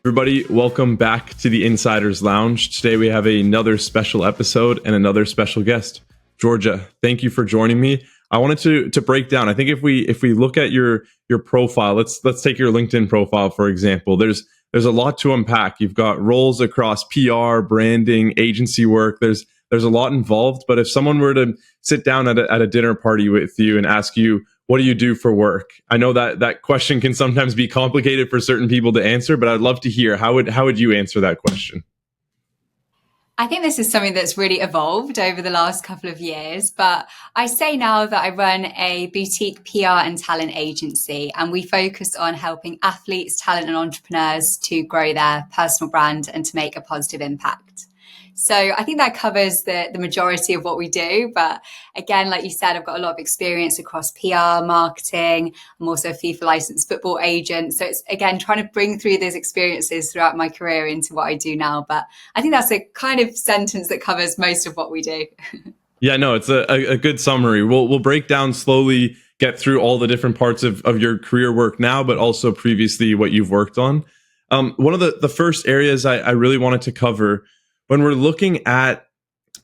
Everybody, welcome back to the Insiders Lounge. Today we have another special episode and another special guest. Georgia, thank you for joining me. I wanted to break down. I think if we look at your profile, let's take your LinkedIn profile for example. There's a lot to unpack. You've got roles across PR, branding, agency work. There's a lot involved. But if someone were to sit down at a dinner party with you and ask you, what do you do for work? I know that question can sometimes be complicated for certain people to answer, but I'd love to hear how would you answer that question? I think this is something that's really evolved over the last couple of years, but I say now that I run a boutique PR and talent agency, and we focus on helping athletes, talent and entrepreneurs to grow their personal brand and to make a positive impact. So I think that covers the majority of what we do. But again, like you said, I've got a lot of experience across PR, marketing. I'm also a FIFA licensed football agent. So it's, again, trying to bring through those experiences throughout my career into what I do now. But I think that's a kind of sentence that covers most of what we do. Yeah, no, it's a good summary. We'll break down slowly, get through all the different parts of your career work now, but also previously what you've worked on. One of the first areas I really wanted to cover when we're looking at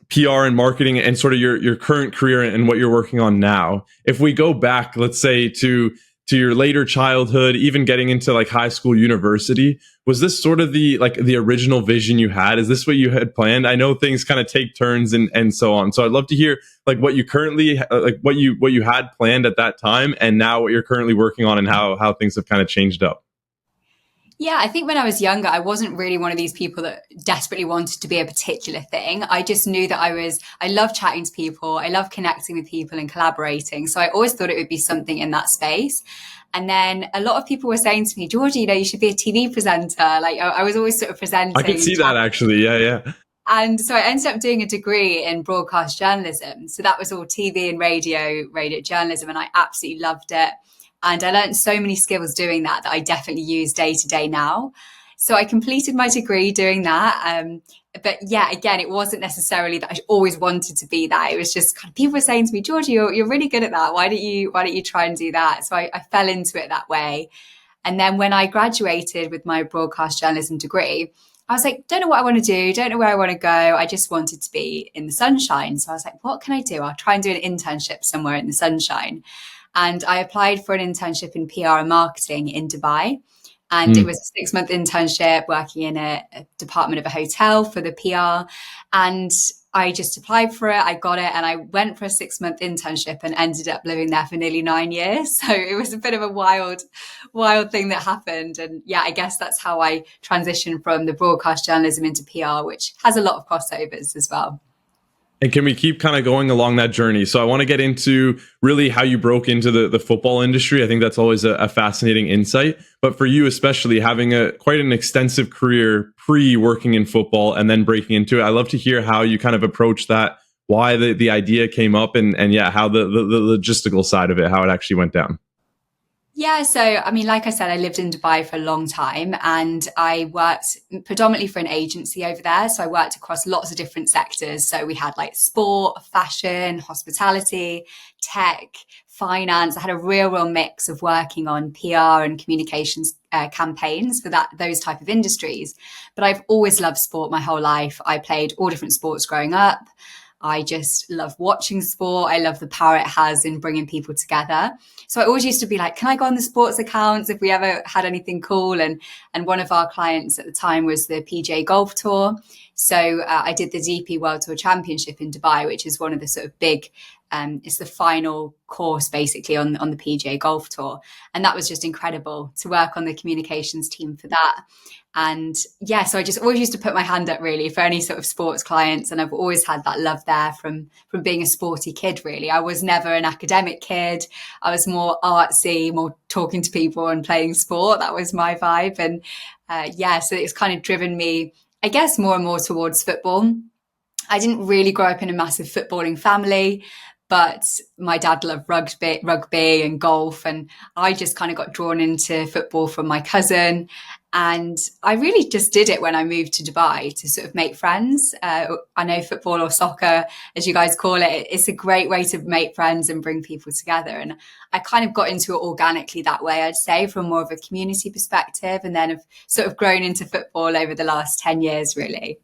PR and marketing and sort of your current career and what you're working on now, if we go back, let's say to your later childhood, even getting into like high school, university, was this sort of the original vision you had? Is this what you had planned? I know things kind of take turns and so on. So I'd love to hear like what you currently what you had planned at that time and now what you're currently working on and how things have kind of changed up. Yeah, I think when I was younger, I wasn't really one of these people that desperately wanted to be a particular thing. I just knew that I love chatting to people. I love connecting with people and collaborating. So I always thought it would be something in that space. And then a lot of people were saying to me, Georgie, you should be a TV presenter. Like I was always sort of presenting. I could see that actually. Yeah. And so I ended up doing a degree in broadcast journalism. So that was all TV and radio journalism. And I absolutely loved it. And I learned so many skills doing that I definitely use day to day now. So I completed my degree doing that. But yeah, again, it wasn't necessarily that I always wanted to be that. It was just kind of people were saying to me, Georgie, you're really good at that. Why don't you try and do that? So I fell into it that way. And then when I graduated with my broadcast journalism degree, I was like, don't know what I want to do. Don't know where I want to go. I just wanted to be in the sunshine. So I was like, what can I do? I'll try and do an internship somewhere in the sunshine. And I applied for an internship in PR and marketing in Dubai. And it was a 6-month internship working in a department of a hotel for the PR. And I just applied for it. I got it. And I went for a 6-month internship and ended up living there for nearly 9 years. So it was a bit of a wild thing that happened. And yeah, I guess that's how I transitioned from the broadcast journalism into PR, which has a lot of crossovers as well. And can we keep kind of going along that journey? So I want to get into really how you broke into the football industry. I think that's always a fascinating insight. But for you, especially having quite an extensive career pre-working in football and then breaking into it, I'd love to hear how you kind of approached that, why the idea came up and yeah, how the logistical side of it, how it actually went down. Yeah, so I mean, like I said, I lived in Dubai for a long time and I worked predominantly for an agency over there. So I worked across lots of different sectors. So we had like sport, fashion, hospitality, tech, finance. I had a real mix of working on PR and communications campaigns for those type of industries. But I've always loved sport my whole life. I played all different sports growing up. I just love watching sport. I love the power it has in bringing people together. So I always used to be like, can I go on the sports accounts if we ever had anything cool? And one of our clients at the time was the PGA Golf Tour. So I did the DP World Tour Championship in Dubai, which is one of the sort of big, it's the final course basically on the PGA Golf Tour. And that was just incredible to work on the communications team for that. And yeah, so I just always used to put my hand up really for any sort of sports clients. And I've always had that love there from being a sporty kid, really. I was never an academic kid. I was more artsy, more talking to people and playing sport. That was my vibe. And yeah, so it's kind of driven me, I guess, more and more towards football. I didn't really grow up in a massive footballing family, but my dad loved rugby and golf. And I just kind of got drawn into football from my cousin. And I really just did it when I moved to Dubai to sort of make friends. I know football or soccer, as you guys call it, it's a great way to make friends and bring people together. And I kind of got into it organically that way, I'd say, from more of a community perspective, and then have sort of grown into football over the last 10 years, really.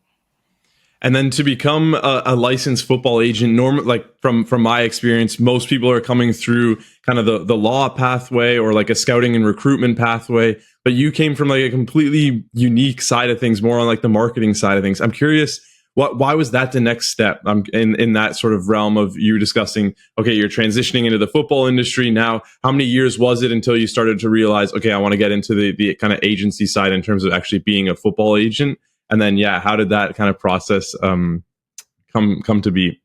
And then to become a licensed football agent, like from my experience, most people are coming through kind of the law pathway or like a scouting and recruitment pathway. But you came from like a completely unique side of things, more on like the marketing side of things. I'm curious, why was that the next step in that sort of realm of you discussing, okay, you're transitioning into the football industry now. How many years was it until you started to realize, okay, I want to get into the kind of agency side in terms of actually being a football agent? And then, yeah, how did that kind of process come to be?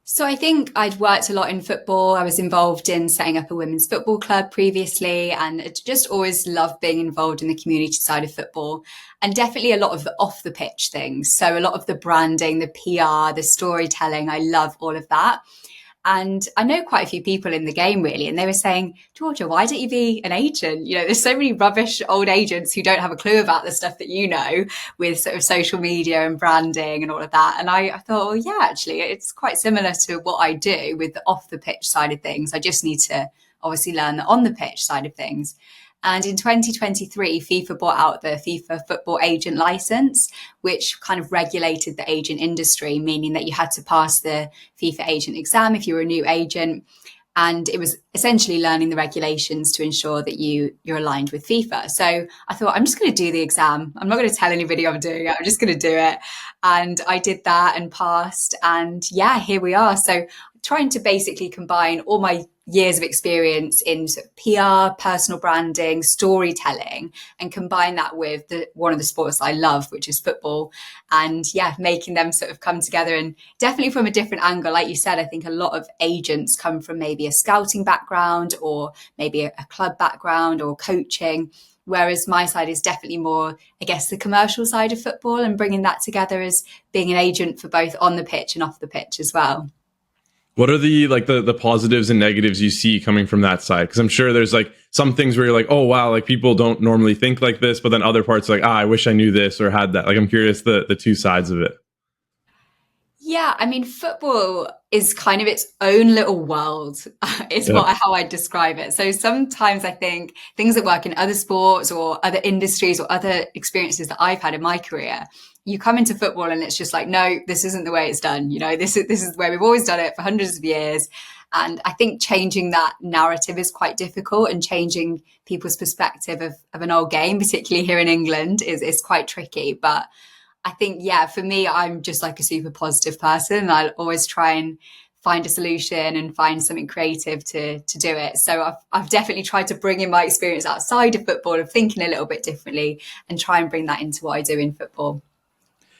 So I think I'd worked a lot in football. I was involved in setting up a women's football club previously, and I just always loved being involved in the community side of football, and definitely a lot of the off the pitch things. So a lot of the branding, the PR, the storytelling. I love all of that. And I know quite a few people in the game, really, and they were saying, Georgia, why don't you be an agent? You know, there's so many rubbish old agents who don't have a clue about the stuff that you know with sort of social media and branding and all of that. And I thought, well, yeah, actually, it's quite similar to what I do with the off the pitch side of things. I just need to obviously learn the on the pitch side of things. And in 2023, FIFA brought out the FIFA football agent license, which kind of regulated the agent industry, meaning that you had to pass the FIFA agent exam if you were a new agent. And it was essentially learning the regulations to ensure that you're aligned with FIFA. So I thought, I'm just going to do the exam. I'm not going to tell anybody I'm doing it. I'm just going to do it. And I did that and passed. And yeah, here we are. So trying to basically combine all my years of experience in sort of PR, personal branding, storytelling, and combine that with one of the sports I love, which is football. And yeah, making them sort of come together, and definitely from a different angle. Like you said, I think a lot of agents come from maybe a scouting background or maybe a club background or coaching. Whereas my side is definitely more, I guess, the commercial side of football, and bringing that together as being an agent for both on the pitch and off the pitch as well. What are the positives and negatives you see coming from that side? Because I'm sure there's like some things where you're like, oh wow, like people don't normally think like this, but then other parts like, I wish I knew this or had that. Like I'm curious the two sides of it. Yeah, I mean, football is kind of its own little world, is Yeah. how I describe it. So sometimes I think things that work in other sports or other industries or other experiences that I've had in my career, you come into football and it's just like, no, this isn't the way it's done. You know, this is the way we've always done it for hundreds of years. And I think changing that narrative is quite difficult, and changing people's perspective of an old game, particularly here in England, is quite tricky. But I think, yeah, for me, I'm just like a super positive person. I'll always try and find a solution and find something creative to do it. So I've definitely tried to bring in my experience outside of football of thinking a little bit differently and try and bring that into what I do in football.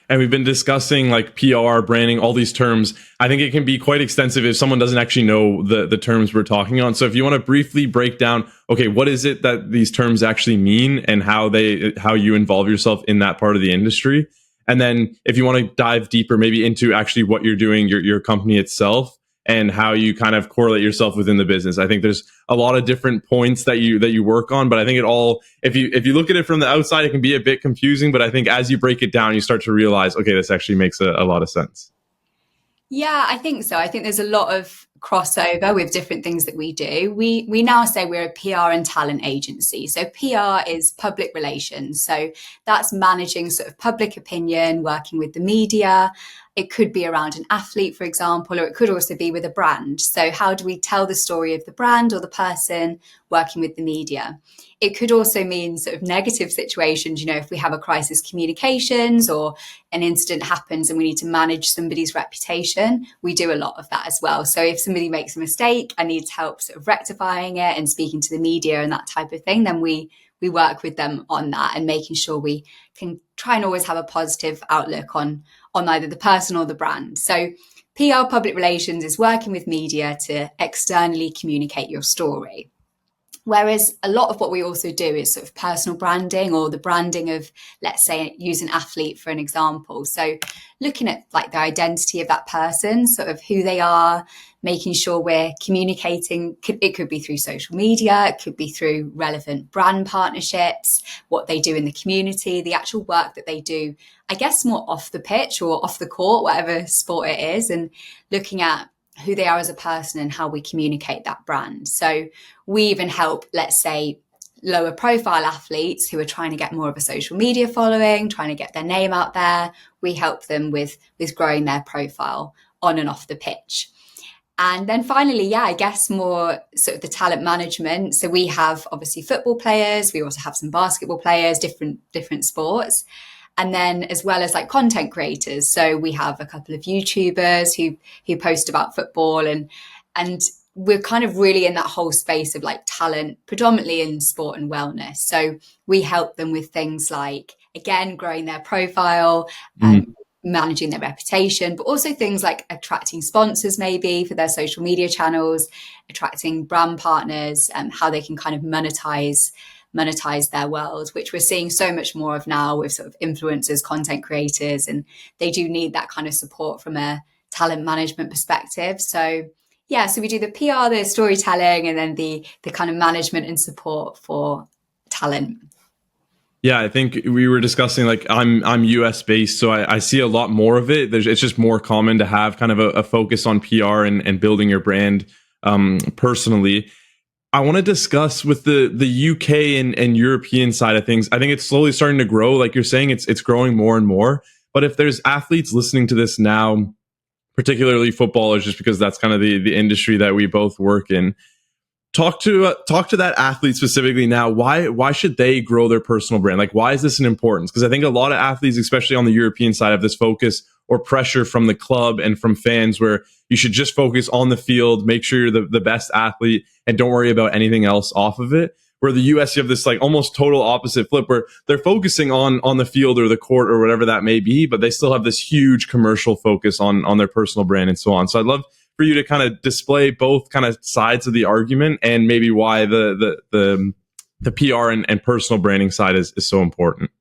And we've been discussing like PR, branding, all these terms. I think it can be quite extensive if someone doesn't actually know the terms we're talking on. So if you want to briefly break down, okay, what is it that these terms actually mean and how you involve yourself in that part of the industry? And then if you want to dive deeper, maybe into actually what you're doing, your company itself, and how you kind of correlate yourself within the business. I think there's a lot of different points that you work on, but I think it all, if you look at it from the outside, it can be a bit confusing, but I think as you break it down, you start to realize, okay, this actually makes a lot of sense. Yeah, I think so. I think there's a lot of crossover with different things that we do. We now say we're a PR and talent agency. So PR is public relations. So that's managing sort of public opinion, working with the media. It could be around an athlete, for example, or it could also be with a brand. So how do we tell the story of the brand or the person working with the media? It could also mean sort of negative situations, you know, if we have a crisis communications or an incident happens and we need to manage somebody's reputation, we do a lot of that as well. So if somebody makes a mistake and needs help sort of rectifying it and speaking to the media and that type of thing, then we work with them on that and making sure we can try and always have a positive outlook on either the person or the brand. So PR, public relations, is working with media to externally communicate your story. Whereas a lot of what we also do is sort of personal branding, or the branding of, let's say, use an athlete for an example. So looking at like the identity of that person, sort of who they are, making sure we're communicating. It could be through social media, it could be through relevant brand partnerships, what they do in the community, the actual work that they do, I guess more off the pitch or off the court, whatever sport it is, and looking at who they are as a person and how we communicate that brand. So we even help, let's say, lower profile athletes who are trying to get more of a social media following, trying to get their name out there. We help them with growing their profile on and off the pitch. And then finally, I guess more sort of the talent management. So we have obviously football players, we also have some basketball players, different sports. And then as well as like content creators. So we have a couple of YouTubers who post about football, and we're kind of really in that whole space of like talent, predominantly in sport and wellness. So we help them with things like, again, growing their profile and managing their reputation, but also things like attracting sponsors maybe for their social media channels, attracting brand partners, and how they can kind of monetize their world, which we're seeing so much more of now with sort of influencers, content creators, and they do need that kind of support from a talent management perspective. So so we do the PR, the storytelling, and then the kind of management and support for talent. Yeah, I think we were discussing, like, I'm US based, so I see a lot more of it. It's just more common to have kind of a focus on PR and building your brand personally. I want to discuss with the UK and European side of things. I think it's slowly starting to grow. Like you're saying, it's growing more and more. But if there's athletes listening to this now, particularly footballers, just because that's kind of the industry that we both work in, talk to that athlete specifically now. Why should they grow their personal brand? Like, why is this an importance? Because I think a lot of athletes, especially on the European side, have this focus or pressure from the club and from fans where you should just focus on the field, make sure you're the best athlete, and don't worry about anything else off of it. Where the US, you have this like almost total opposite flip where they're focusing on the field or the court or whatever that may be, but they still have this huge commercial focus on their personal brand and so on. So I'd love for you to kind of display both kind of sides of the argument and maybe why the PR and personal branding side is so important.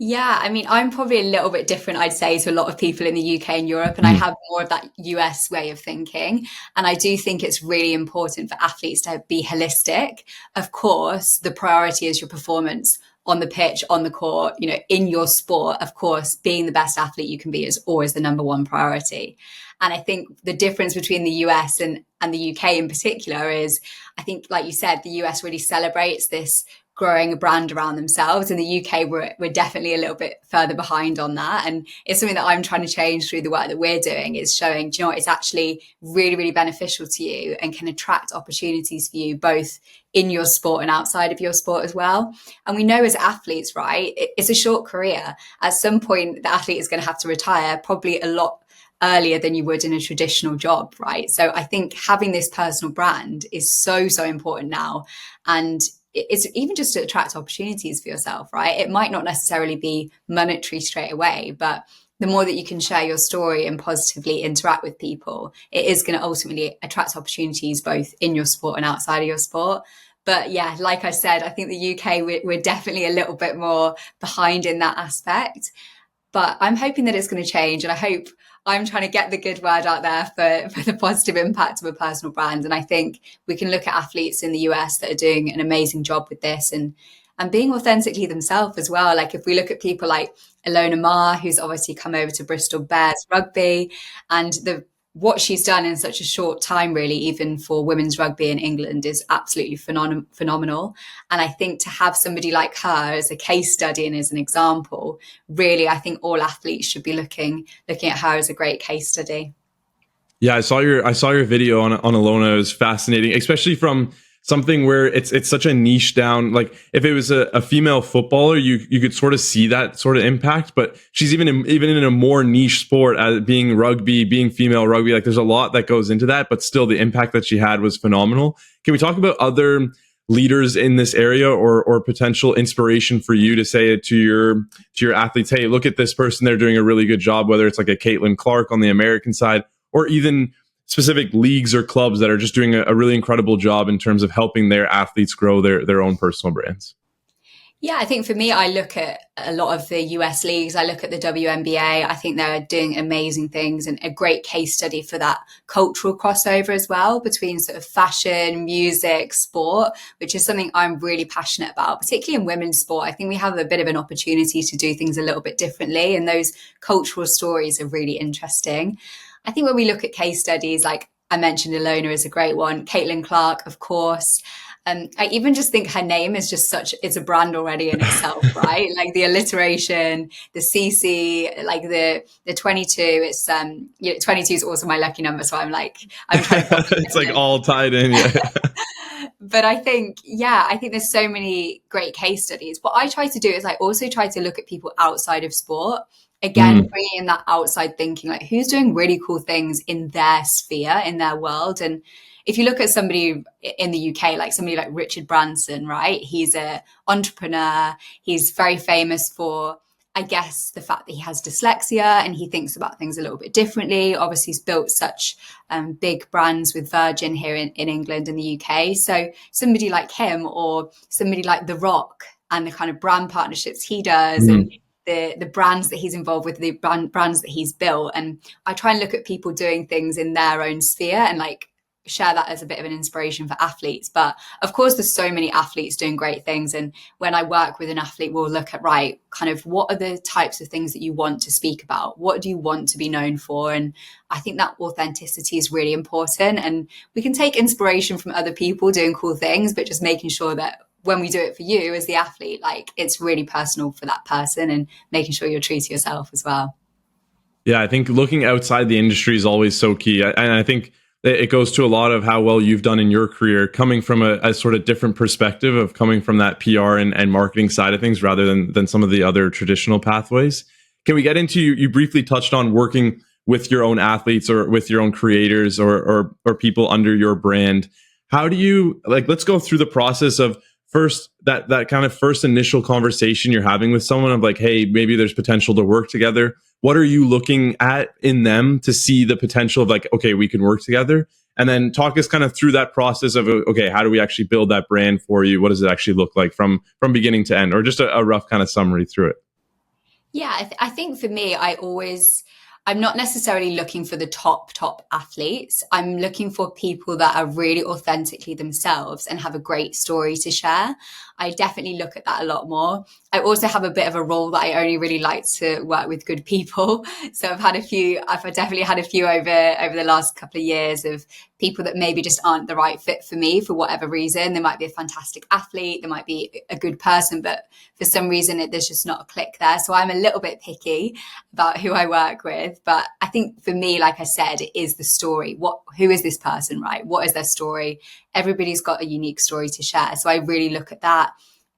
Yeah, I mean, I'm probably a little bit different, I'd say, to a lot of people in the UK and Europe, and I have more of that US way of thinking. And I do think it's really important for athletes to be holistic. Of course, the priority is your performance on the pitch, on the court, in your sport. Of course, being the best athlete you can be is always the number one priority. And I think the difference between the US and the UK in particular is, I think, like you said, the US really celebrates this growing a brand around themselves. In the UK, we're definitely a little bit further behind on that. And it's something that I'm trying to change through the work that we're doing, is showing, do you know what, it's actually really, really beneficial to you and can attract opportunities for you, both in your sport and outside of your sport as well. And we know as athletes, right, it's a short career. At some point, the athlete is going to have to retire, probably a lot earlier than you would in a traditional job, right? So I think having this personal brand is so, so important now. And it's even just to attract opportunities for yourself, right? It might not necessarily be monetary straight away, but the more that you can share your story and positively interact with people, it is going to ultimately attract opportunities both in your sport and outside of your sport. But yeah, like I said, I think the UK, we're definitely a little bit more behind in that aspect. But I'm hoping that it's going to change. And I hope I'm trying to get the good word out there for the positive impact of a personal brand. And I think we can look at athletes in the US that are doing an amazing job with this and being authentically themselves as well. Like if we look at people like Ilona Maher, who's obviously come over to Bristol Bears rugby, and what she's done in such a short time, really, even for women's rugby in England, is absolutely phenomenal. And I think to have somebody like her as a case study and as an example, really, I think all athletes should be looking at her as a great case study. Yeah, I saw your video on Ilona. It was fascinating, especially from something where it's such a niche down. Like if it was a female footballer, you could sort of see that sort of impact, but she's even in a more niche sport as being rugby, being female rugby. Like there's a lot that goes into that, but still the impact that she had was phenomenal. Can we talk about other leaders in this area or potential inspiration for you to say it to your athletes? Hey, look at this person. They're doing a really good job, whether it's like a Caitlin Clark on the American side, or even specific leagues or clubs that are just doing a really incredible job in terms of helping their athletes grow their own personal brands? Yeah, I think for me, I look at a lot of the US leagues. I look at the WNBA. I think they're doing amazing things and a great case study for that cultural crossover as well between sort of fashion, music, sport, which is something I'm really passionate about, particularly in women's sport. I think we have a bit of an opportunity to do things a little bit differently, and those cultural stories are really interesting. I think when we look at case studies, like I mentioned, Ilona is a great one. Caitlin Clark, of course. I even just think her name is just it's a brand already in itself, right? Like the alliteration, the CC, like the 22. It's 22 is also my lucky number, so I'm trying to. It's like all tied in, yeah. But I think there's so many great case studies. What I try to do is I also try to look at people outside of sport. Again, bringing in that outside thinking, like who's doing really cool things in their sphere, in their world. And if you look at somebody in the UK, like somebody like Richard Branson, right? He's an entrepreneur. He's very famous for, I guess, the fact that he has dyslexia and he thinks about things a little bit differently. Obviously, he's built such big brands with Virgin here in England and the UK. So somebody like him or somebody like The Rock and the kind of brand partnerships he does and the brands that he's involved with, the brands that he's built. And I try and look at people doing things in their own sphere and like share that as a bit of an inspiration for athletes. But of course, there's so many athletes doing great things. And when I work with an athlete, we'll look at, right, kind of what are the types of things that you want to speak about? What do you want to be known for? And I think that authenticity is really important. And we can take inspiration from other people doing cool things, but just making sure that when we do it for you as the athlete, like it's really personal for that person and making sure you're true to yourself as well. Yeah, I think looking outside the industry is always so key. And I think it goes to a lot of how well you've done in your career, coming from a sort of different perspective of coming from that PR and marketing side of things rather than some of the other traditional pathways. Can we get into, you briefly touched on working with your own athletes or with your own creators or people under your brand. How do you, like, let's go through the process of first that kind of first initial conversation you're having with someone of like, hey, maybe there's potential to work together. What are you looking at in them to see the potential of like, okay, we can work together? And then talk us kind of through that process of, okay, how do we actually build that brand for you? What does it actually look like from beginning to end, or just a rough kind of summary through it? Yeah, I think for me, I'm not necessarily looking for the top athletes. I'm looking for people that are really authentically themselves and have a great story to share. I definitely look at that a lot more. I also have a bit of a role that I only really like to work with good people. So I've definitely had a few over the last couple of years of people that maybe just aren't the right fit for me for whatever reason. They might be a fantastic athlete, they might be a good person, but for some reason there's just not a click there. So I'm a little bit picky about who I work with. But I think for me, like I said, it is the story. Who is this person, right? What is their story? Everybody's got a unique story to share. So I really look at that.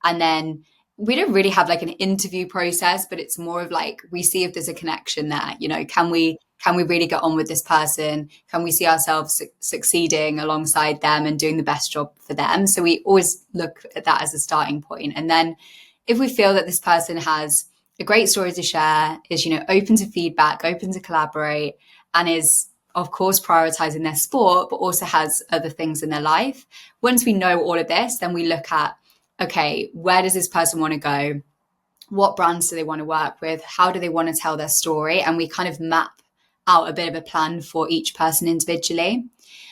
And then we don't really have like an interview process, but it's more of like, we see if there's a connection there. You know, can we really get on with this person? Can we see ourselves succeeding alongside them and doing the best job for them? So we always look at that as a starting point. And then if we feel that this person has a great story to share, is, you know, open to feedback, open to collaborate, and is, of course, prioritizing their sport, but also has other things in their life. Once we know all of this, then we look at, okay, where does this person want to go? What brands do they want to work with? How do they want to tell their story? And we kind of map out a bit of a plan for each person individually.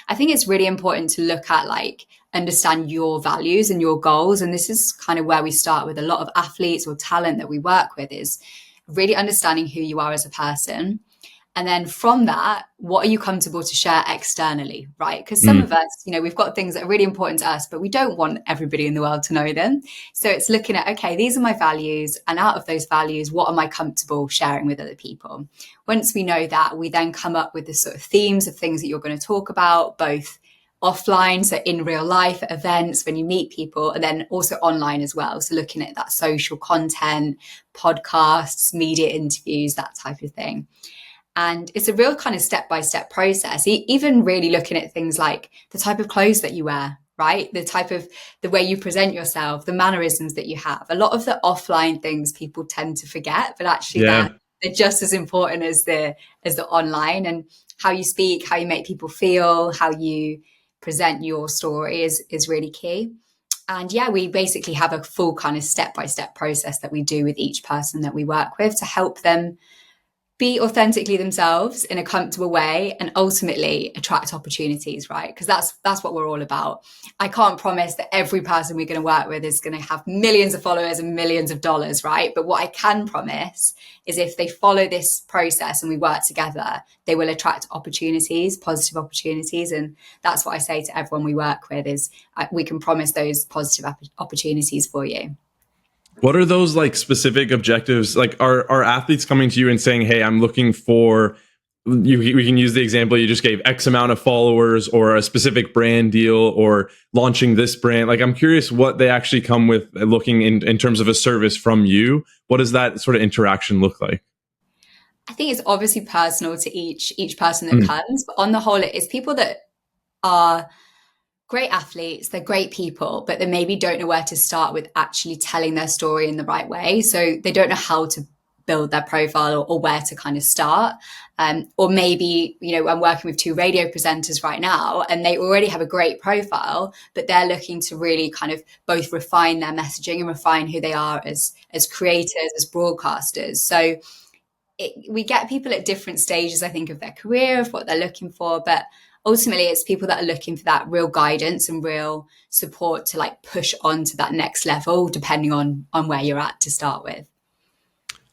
I think it's really important to look at, like, understand your values and your goals. And this is kind of where we start with a lot of athletes or talent that we work with, is really understanding who you are as a person. And then from that, what are you comfortable to share externally, right? Because some of us, you know, we've got things that are really important to us, but we don't want everybody in the world to know them. So it's looking at, okay, these are my values. And out of those values, what am I comfortable sharing with other people? Once we know that, we then come up with the sort of themes of things that you're going to talk about, both offline, so in real life at events when you meet people, and then also online as well. So looking at that social content, podcasts, media interviews, that type of thing. And it's a real kind of step-by-step process, even really looking at things like the type of clothes that you wear, right? The way you present yourself, the mannerisms that you have. A lot of the offline things people tend to forget, but actually they're just as important as the online. And how you speak, how you make people feel, how you present your story is really key. And yeah, we basically have a full kind of step-by-step process that we do with each person that we work with to help them be authentically themselves in a comfortable way and ultimately attract opportunities, right? Because that's what we're all about. I can't promise that every person we're going to work with is going to have millions of followers and millions of dollars, right? But what I can promise is if they follow this process and we work together, they will attract opportunities, positive opportunities. And that's what I say to everyone we work with is we can promise those positive opportunities for you. What are those like specific objectives? Like are athletes coming to you and saying, "Hey, I'm looking for," we can use the example you just gave, X amount of followers or a specific brand deal or launching this brand. Like, I'm curious what they actually come with looking in terms of a service from you. What does that sort of interaction look like? I think it's obviously personal to each person that comes, but on the whole, it is people that are great athletes, they're great people, but they maybe don't know where to start with actually telling their story in the right way. So they don't know how to build their profile or where to kind of start. Or maybe, I'm working with two radio presenters right now and they already have a great profile, but they're looking to really kind of both refine their messaging and refine who they are as creators, as broadcasters. So we get people at different stages, I think, of their career, of what they're looking for, but ultimately it's people that are looking for that real guidance and real support to like push on to that next level, depending on where you're at to start with.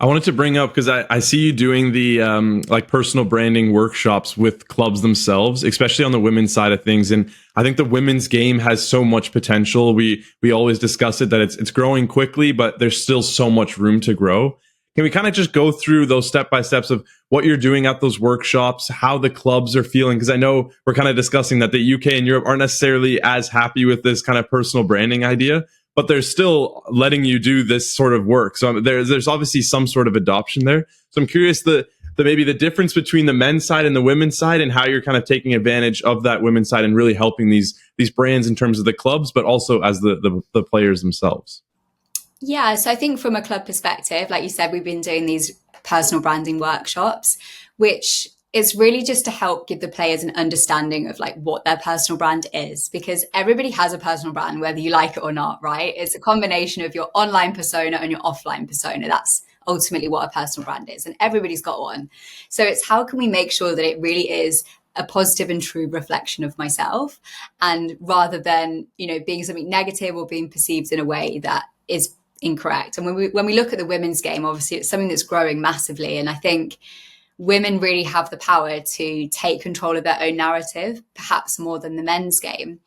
I wanted to bring up, because I see you doing the like personal branding workshops with clubs themselves, especially on the women's side of things. And I think the women's game has so much potential. We always discuss it that it's growing quickly, but there's still so much room to grow. Can we kind of just go through those step by steps of what you're doing at those workshops, how the clubs are feeling? Because I know we're kind of discussing that the UK and Europe aren't necessarily as happy with this kind of personal branding idea, but they're still letting you do this sort of work. So there's obviously some sort of adoption there. So I'm curious the maybe the difference between the men's side and the women's side, and how you're kind of taking advantage of that women's side and really helping these brands in terms of the clubs, but also as the players themselves. Yeah, so I think from a club perspective, like you said, we've been doing these personal branding workshops, which is really just to help give the players an understanding of like what their personal brand is, because everybody has a personal brand, whether you like it or not, right? It's a combination of your online persona and your offline persona. That's ultimately what a personal brand is, and everybody's got one. So it's how can we make sure that it really is a positive and true reflection of myself, and rather than, being something negative or being perceived in a way that is incorrect. And when we look at the women's game, obviously it's something that's growing massively, and I think women really have the power to take control of their own narrative, perhaps more than the men's game.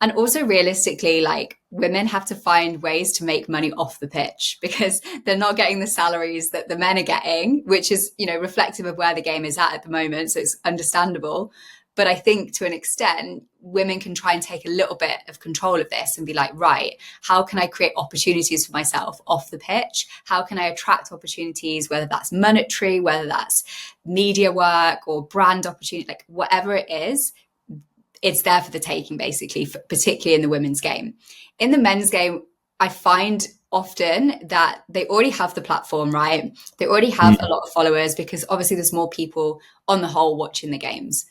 And also realistically, like, women have to find ways to make money off the pitch, because they're not getting the salaries that the men are getting, which is, reflective of where the game is at the moment. So it's understandable. But I think to an extent, women can try and take a little bit of control of this and be like, right, how can I create opportunities for myself off the pitch? How can I attract opportunities, whether that's monetary, whether that's media work or brand opportunity, like whatever it is, it's there for the taking, basically, particularly in the women's game. In the men's game, I find often that they already have the platform, right? They already have a lot of followers, because obviously there's more people on the whole watching the games.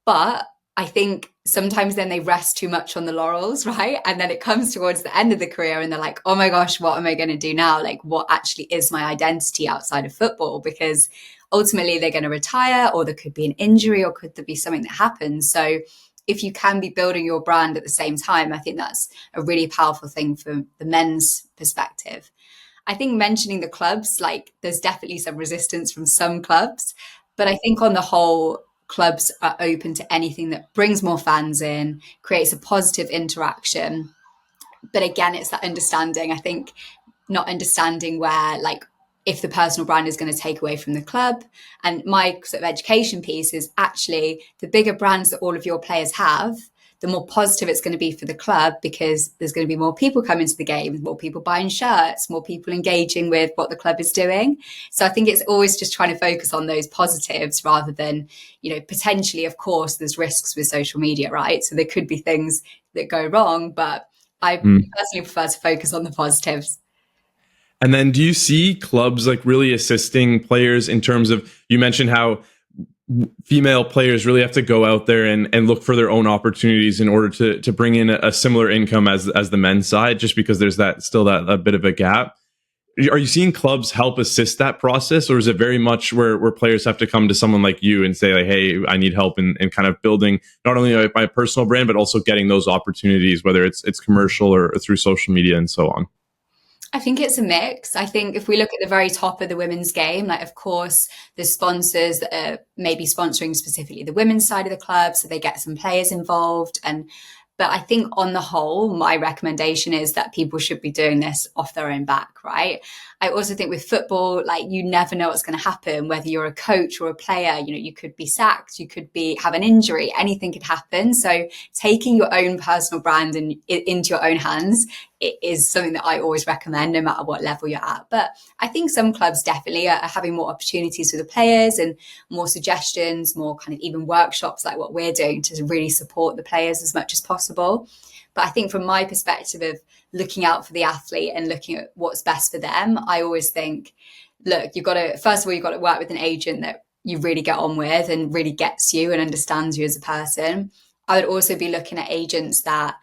But I think sometimes then they rest too much on the laurels, right? And then it comes towards the end of the career and they're like, oh my gosh, what am I going to do now? Like, what actually is my identity outside of football? Because ultimately they're going to retire, or there could be an injury, or could there be something that happens. So if you can be building your brand at the same time, I think that's a really powerful thing from the men's perspective. I think mentioning the clubs, like, there's definitely some resistance from some clubs, but I think on the whole, clubs are open to anything that brings more fans in, creates a positive interaction. But again, it's that understanding, I think, not understanding where, like, if the personal brand is going to take away from the club. And my sort of education piece is actually the bigger brands that all of your players have, the more positive it's going to be for the club, because there's going to be more people coming to the game, more people buying shirts, more people engaging with what the club is doing. So I think it's always just trying to focus on those positives rather than, potentially, of course, there's risks with social media, right? So there could be things that go wrong, but I personally prefer to focus on the positives. And then do you see clubs like really assisting players in terms of, you mentioned how female players really have to go out there and look for their own opportunities in order to bring in a similar income as the men's side, just because there's that still that a bit of a gap. Are you seeing clubs help assist that process, or is it very much where players have to come to someone like you and say like, hey, I need help in kind of building not only my personal brand, but also getting those opportunities, whether it's commercial or through social media and so on? I think it's a mix. I think if we look at the very top of the women's game, like, of course, there's sponsors that are maybe sponsoring specifically the women's side of the club, so they get some players involved. But I think on the whole, my recommendation is that people should be doing this off their own back, right? I also think with football, like, you never know what's going to happen, whether you're a coach or a player. You know, you could be sacked, you could have an injury, anything could happen. So taking your own personal brand into your own hands, it is something that I always recommend, no matter what level you're at. But I think some clubs definitely are having more opportunities for the players and more suggestions, more kind of even workshops like what we're doing to really support the players as much as possible. But I think from my perspective of looking out for the athlete and looking at what's best for them, I always think, look, first of all, you've got to work with an agent that you really get on with and really gets you and understands you as a person. I would also be looking at agents that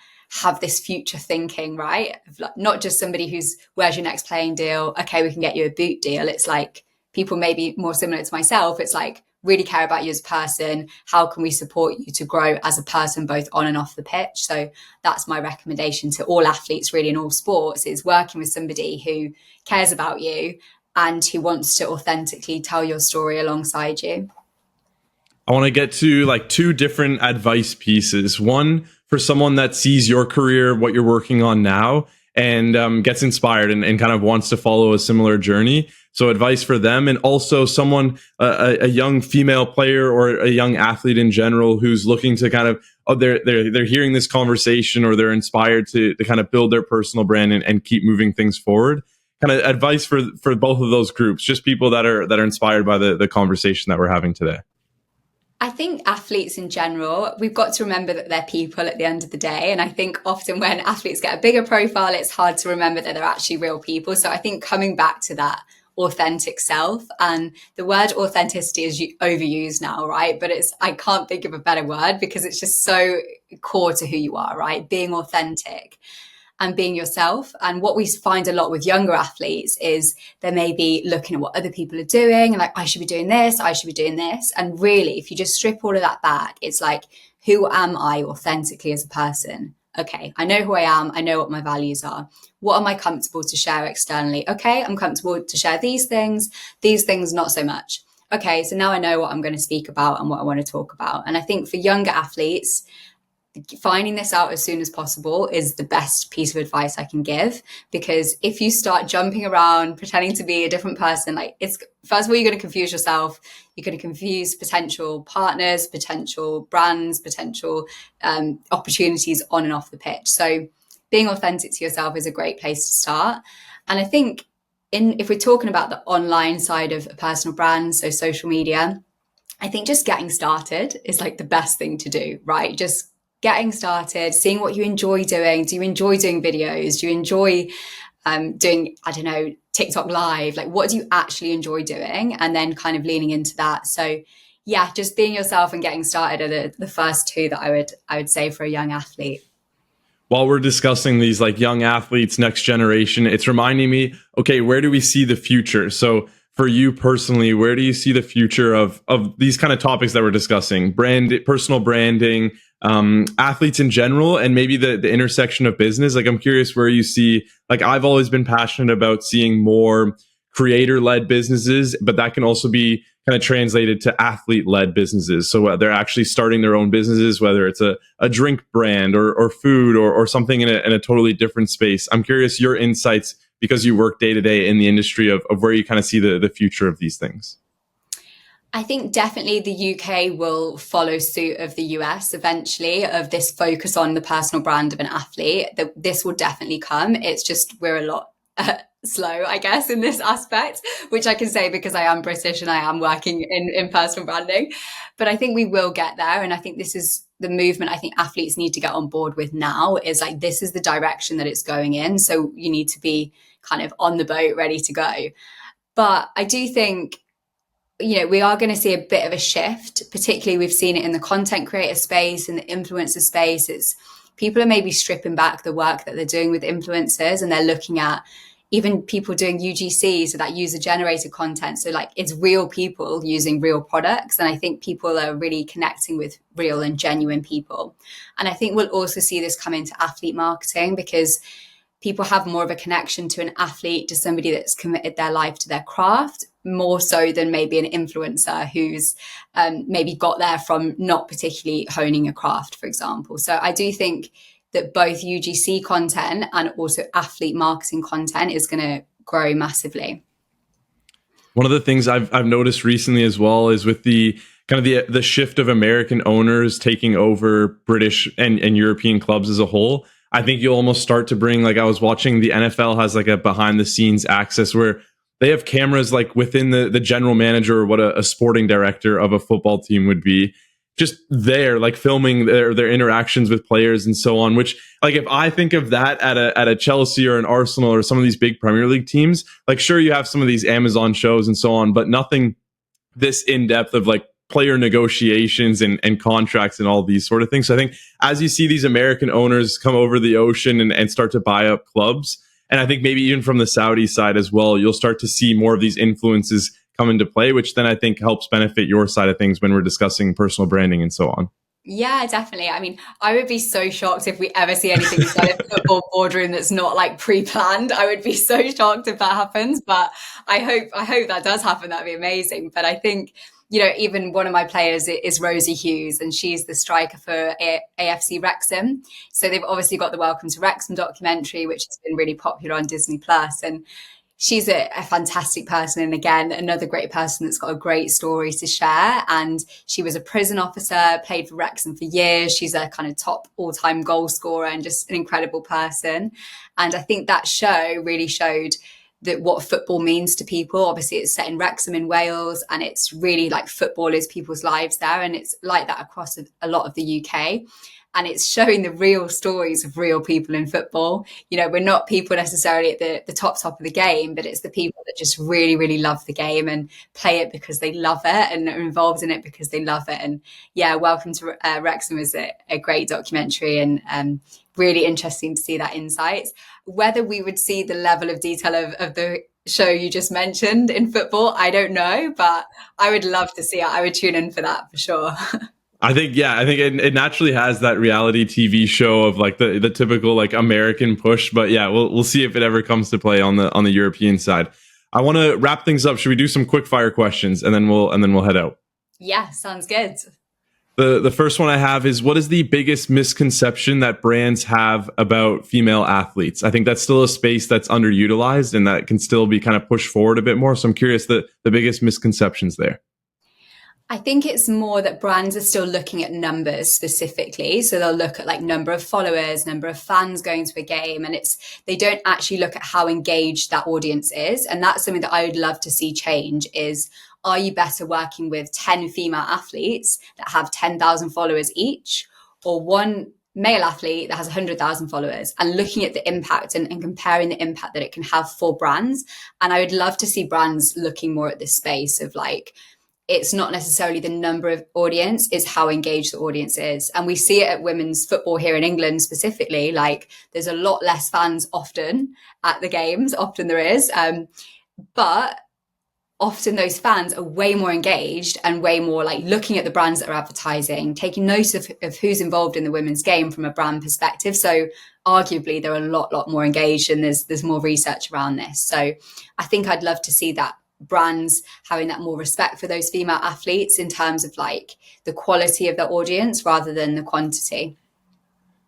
have this future thinking, right? Not just somebody where's your next playing deal? Okay, we can get you a boot deal. It's like people maybe more similar to myself. It's like, really care about you as a person. How can we support you to grow as a person, both on and off the pitch? So that's my recommendation to all athletes, really, in all sports, is working with somebody who cares about you and who wants to authentically tell your story alongside you. I want to get to like two different advice pieces. One for someone that sees your career, what you're working on now, and gets inspired and kind of wants to follow a similar journey. So advice for them, and also someone, a young female player or a young athlete in general who's looking to kind of, they're hearing this conversation or they're inspired to kind of build their personal brand and keep moving things forward. Kind of advice for both of those groups, just people that are inspired by the conversation that we're having today. I think athletes in general, we've got to remember that they're people at the end of the day. And I think often when athletes get a bigger profile, it's hard to remember that they're actually real people. So I think coming back to that authentic self, and the word authenticity is overused now, right? But I can't think of a better word because it's just so core to who you are, right? Being authentic and being yourself. And what we find a lot with younger athletes is they may be looking at what other people are doing and like, I should be doing this, I should be doing this. And really, if you just strip all of that back, it's like, who am I authentically as a person? Okay, I know who I am. I know what my values are. What am I comfortable to share externally? Okay, I'm comfortable to share these things not so much. Okay, so now I know what I'm going to speak about and what I want to talk about. And I think for younger athletes, finding this out as soon as possible is the best piece of advice I can give, because if you start jumping around pretending to be a different person, like, it's, first of all, you're going to confuse yourself. You're going to confuse potential partners, potential brands, potential opportunities on and off the pitch. So being authentic to yourself is a great place to start. And I think if we're talking about the online side of a personal brand, so social media, I think just getting started is like the best thing to do, right? Just getting started, seeing what you enjoy doing. Do you enjoy doing videos? Do you enjoy doing, I don't know, TikTok live? Like, what do you actually enjoy doing? And then kind of leaning into that. So yeah, just being yourself and getting started are the first two that I would say for a young athlete. While we're discussing these like young athletes, next generation, it's reminding me, okay, where do we see the future? So for you personally, where do you see the future of these kind of topics that we're discussing? Personal branding, athletes in general, and maybe the intersection of business. Like, I'm curious where you see, like, I've always been passionate about seeing more creator-led businesses, but that can also be kind of translated to athlete-led businesses. So they're actually starting their own businesses, whether it's a drink brand or food or something in a totally different space. I'm curious your insights, because you work day to day in the industry, of where you kind of see the future of these things. I think definitely the UK will follow suit of the US eventually, of this focus on the personal brand of an athlete. That this will definitely come. It's just we're a lot slow, I guess, in this aspect, which I can say because I am British and I am working in personal branding. But I think we will get there. And I think this is the movement I think athletes need to get on board with now, is like, this is the direction that it's going in. So you need to be kind of on the boat, ready to go. But I do think, we are going to see a bit of a shift. Particularly, we've seen it in the content creator space and the influencer space. It's people are maybe stripping back the work that they're doing with influencers, and they're looking at even people doing UGC, so that user generated content. So like, it's real people using real products. And I think people are really connecting with real and genuine people. And I think we'll also see this come into athlete marketing, because people have more of a connection to an athlete, to somebody that's committed their life to their craft, more so than maybe an influencer who's maybe got there from not particularly honing a craft, for example. So I do think that both UGC content and also athlete marketing content is going to grow massively. One of the things I've noticed recently as well is with the kind of the shift of American owners taking over British and European clubs as a whole. I think you'll almost start to bring, like, I was watching the NFL has like a behind the scenes access where they have cameras like within the general manager, or what a sporting director of a football team would be, just there, like filming their interactions with players and so on. Which, like, if I think of that at a Chelsea or an Arsenal or some of these big Premier League teams, like, sure, you have some of these Amazon shows and so on, but nothing this in depth of like player negotiations and contracts and all these sort of things. So I think as you see these American owners come over the ocean and start to buy up clubs, and I think maybe even from the Saudi side as well, you'll start to see more of these influences come into play, which then I think helps benefit your side of things when we're discussing personal branding and so on. Yeah, definitely. I mean, I would be so shocked if we ever see anything inside a football boardroom that's not like pre-planned. I would be so shocked if that happens, but I hope that does happen. That'd be amazing. But I think, even one of my players is Rosie Hughes, and she's the striker for AFC Wrexham. So they've obviously got the Welcome to Wrexham documentary, which has been really popular on Disney Plus. And she's a fantastic person. And again, another great person that's got a great story to share. And she was a prison officer, played for Wrexham for years. She's a kind of top all-time goal scorer and just an incredible person. And I think that show really showed that what football means to people. Obviously, it's set in Wrexham in Wales, and it's really like football is people's lives there. And it's like that across a lot of the UK. And it's showing the real stories of real people in football. We're not people necessarily at the top of the game, but it's the people that just really, really love the game and play it because they love it and are involved in it because they love it. And yeah, Welcome to Wrexham is a great documentary, and really interesting to see that insight. Whether we would see the level of detail of the show you just mentioned in football, I don't know, but I would love to see it. I would tune in for that for sure. I think it naturally has that reality TV show of like the typical like American push, but yeah, we'll see if it ever comes to play on the European side. I want to wrap things up. Should we do some quick fire questions and then we'll head out? Yeah, sounds good. The first one I have is, what is the biggest misconception that brands have about female athletes? I think that's still a space that's underutilized and that can still be kind of pushed forward a bit more. So I'm curious the biggest misconceptions there. I think it's more that brands are still looking at numbers specifically. So they'll look at like number of followers, number of fans going to a game, and they don't actually look at how engaged that audience is. And that's something that I would love to see change is, are you better working with 10 female athletes that have 10,000 followers each, or one male athlete that has 100,000 followers, and looking at the impact and comparing the impact that it can have for brands? And I would love to see brands looking more at this space of like, it's not necessarily the number of audience, it's how engaged the audience is. And we see it at women's football here in England specifically. Like, there's a lot less fans often at the games, often there is. But often those fans are way more engaged and way more like looking at the brands that are advertising, taking notice of who's involved in the women's game from a brand perspective. So arguably they're a lot more engaged, and there's more research around this. So I think I'd love to see that brands having that more respect for those female athletes in terms of like the quality of their audience rather than the quantity.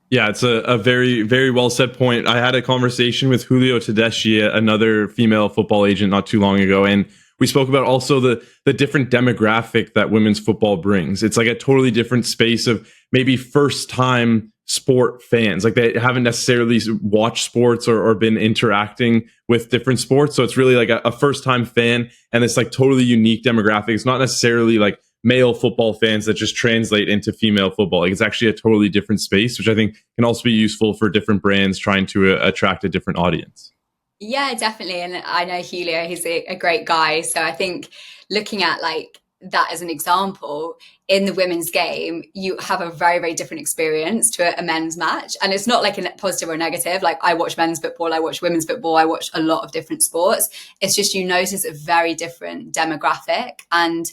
Yeah, it's a very, very well said point. I had a conversation with Julio Tedeschi, another female football agent, not too long ago, and we spoke about also the different demographic that women's football brings. It's like a totally different space of maybe first time sport fans. Like they haven't necessarily watched sports or been interacting with different sports. So it's really like a first time fan, and it's like totally unique demographic. It's not necessarily like male football fans that just translate into female football. Like it's actually a totally different space, which I think can also be useful for different brands trying to attract a different audience. Yeah, definitely. And I know Julio, he's a great guy. So I think looking at like that as an example, in the women's game, you have a very, very different experience to a men's match. And it's not like a positive or negative. Like I watch men's football, I watch women's football, I watch a lot of different sports. It's just you notice a very different demographic. And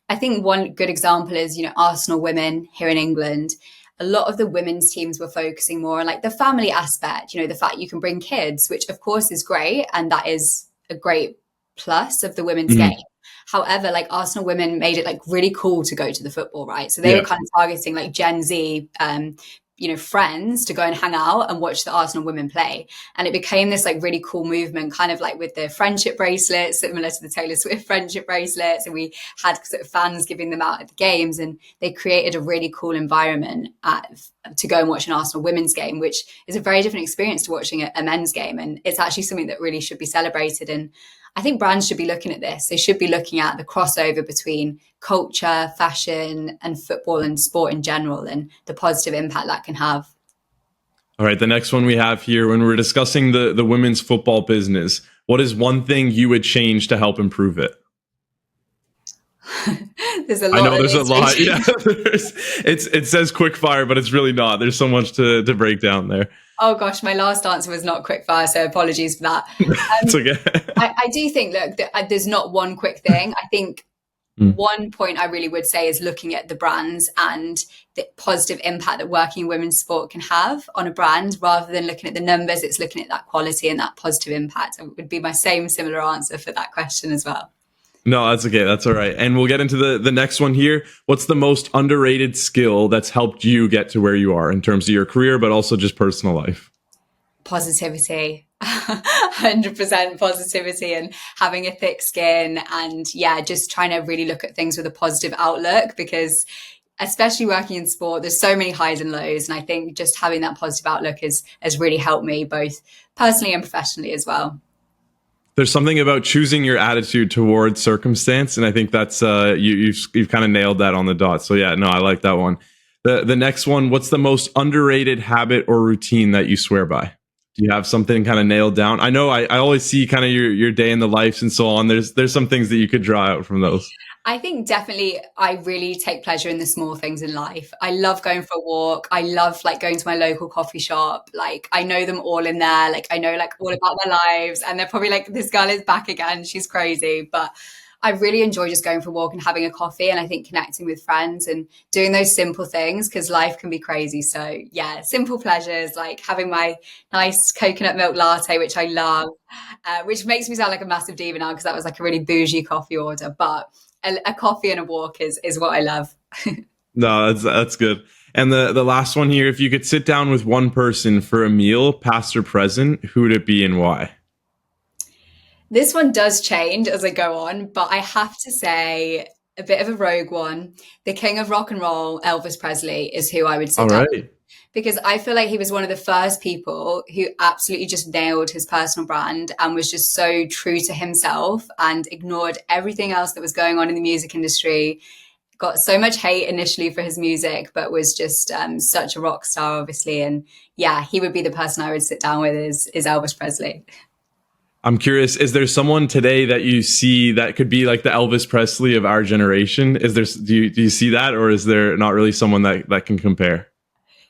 I think one good example is, Arsenal women here in England. A lot of the women's teams were focusing more on like the family aspect, the fact you can bring kids, which of course is great. And that is a great plus of the women's game. However, like Arsenal women made it like really cool to go to the football, right? So they were kind of targeting like Gen Z, friends to go and hang out and watch the Arsenal women play. And it became this like really cool movement, kind of like with the friendship bracelets, similar to the Taylor Swift friendship bracelets. And we had sort of fans giving them out at the games, and they created a really cool environment to go and watch an Arsenal women's game, which is a very different experience to watching a men's game. And it's actually something that really should be celebrated. And I think brands should be looking at this. They should be looking at the crossover between culture, fashion, and football and sport in general, and the positive impact that can have. All right, the next one we have here, when we're discussing the women's football business, what is one thing you would change to help improve it? There's a lot. I know there's a lot. Yeah, it says quick fire, but it's really not. There's so much to break down there. Oh gosh, my last answer was not quick fire, so apologies for that. It's okay. I do think, look, there's not one quick thing. I think one point I really would say is looking at the brands and the positive impact that working in women's sport can have on a brand, rather than looking at the numbers. It's looking at that quality and that positive impact. It would be my similar answer for that question as well. No, that's okay. That's all right. And we'll get into the next one here. What's the most underrated skill that's helped you get to where you are in terms of your career, but also just personal life? Positivity. 100% positivity, and having a thick skin, and just trying to really look at things with a positive outlook, because especially working in sport, there's so many highs and lows. And I think just having that positive outlook has really helped me both personally and professionally as well. There's something about choosing your attitude towards circumstance, and I think that's you've kind of nailed that on the dot. So yeah, no, I like that one. The next one, what's the most underrated habit or routine that you swear by? Do you have something kind of nailed down? I know I always see kind of your day in the life and so on. There's some things that you could draw out from those. I think definitely I really take pleasure in the small things in life. I love going for a walk. I love like going to my local coffee shop. Like I know them all in there. Like I know like all about their lives, and they're probably like, this girl is back again. She's crazy. But I really enjoy just going for a walk and having a coffee. And I think connecting with friends and doing those simple things, because life can be crazy. So yeah, simple pleasures, like having my nice coconut milk latte, which I love, which makes me sound like a massive diva now, because that was like a really bougie coffee order. But a coffee and a walk is what I love. No, that's good. And the last one here, if you could sit down with one person for a meal, past or present, who would it be and why? This one does change as I go on, but I have to say, a bit of a rogue one, the king of rock and roll, Elvis Presley, is who I would sit down with. Because I feel like he was one of the first people who absolutely just nailed his personal brand and was just so true to himself and ignored everything else that was going on in the music industry. Got so much hate initially for his music, but was just such a rock star, obviously. And yeah, he would be the person I would sit down with is Elvis Presley. I'm curious, is there someone today that you see that could be like the Elvis Presley of our generation? Do you see that, or is there not really someone that can compare?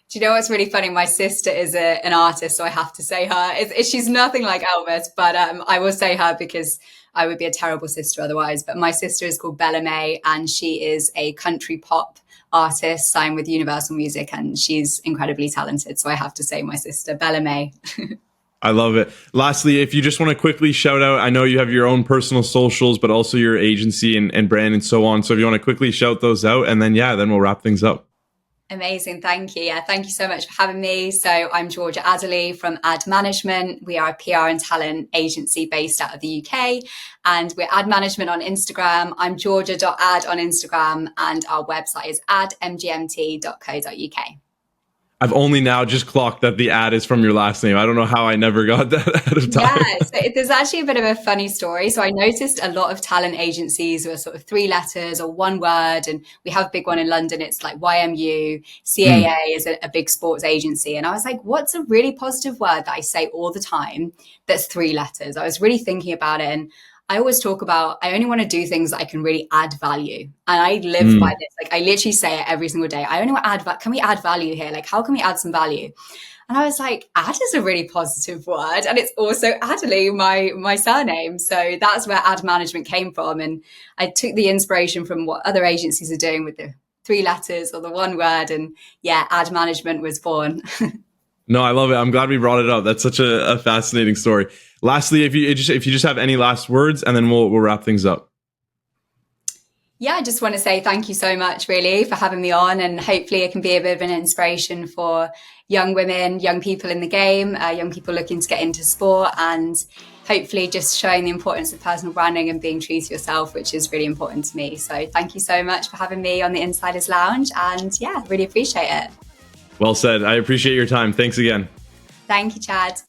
Do you know what's really funny? My sister is an artist, so I have to say her. She's nothing like Elvis, but I will say her because I would be a terrible sister otherwise. But my sister is called Bella May, and she is a country pop artist signed with Universal Music, and she's incredibly talented. So I have to say my sister, Bella May. I love it. Lastly, if you just want to quickly shout out, I know you have your own personal socials, but also your agency and brand and so on. So if you want to quickly shout those out, and then we'll wrap things up. Amazing. Thank you. Yeah, thank you so much for having me. So I'm Georgia Adderley from Ad Management. We are a PR and talent agency based out of the UK, and we're Ad Management on Instagram. I'm georgia.ad on Instagram, and our website is admgmt.co.uk. I've only now just clocked that the ad is from your last name. I don't know how I never got that ahead of time. Yeah, so there's actually a bit of a funny story. So I noticed a lot of talent agencies were sort of 3 letters or one word, and we have a big one in London. It's like YMU, CAA is a big sports agency. And I was like, what's a really positive word that I say all the time that's 3 letters? I was really thinking about it, and I always talk about I only want to do things that I can really add value. And I live by this. Like I literally say it every single day. I only want to can we add value here? Like how can we add some value? And I was like, ad is a really positive word. And it's also Adderley, my surname. So that's where ad management came from. And I took the inspiration from what other agencies are doing with the 3 letters or the one word. And yeah, ad management was born. No, I love it. I'm glad we brought it up. That's such a fascinating story. Lastly, if you just have any last words, and then we'll wrap things up. Yeah, I just want to say thank you so much, really, for having me on. And hopefully it can be a bit of an inspiration for young women, young people in the game, young people looking to get into sport, and hopefully just showing the importance of personal branding and being true to yourself, which is really important to me. So thank you so much for having me on the Insiders Lounge. And yeah, really appreciate it. Well said. I appreciate your time. Thanks again. Thank you, Chad.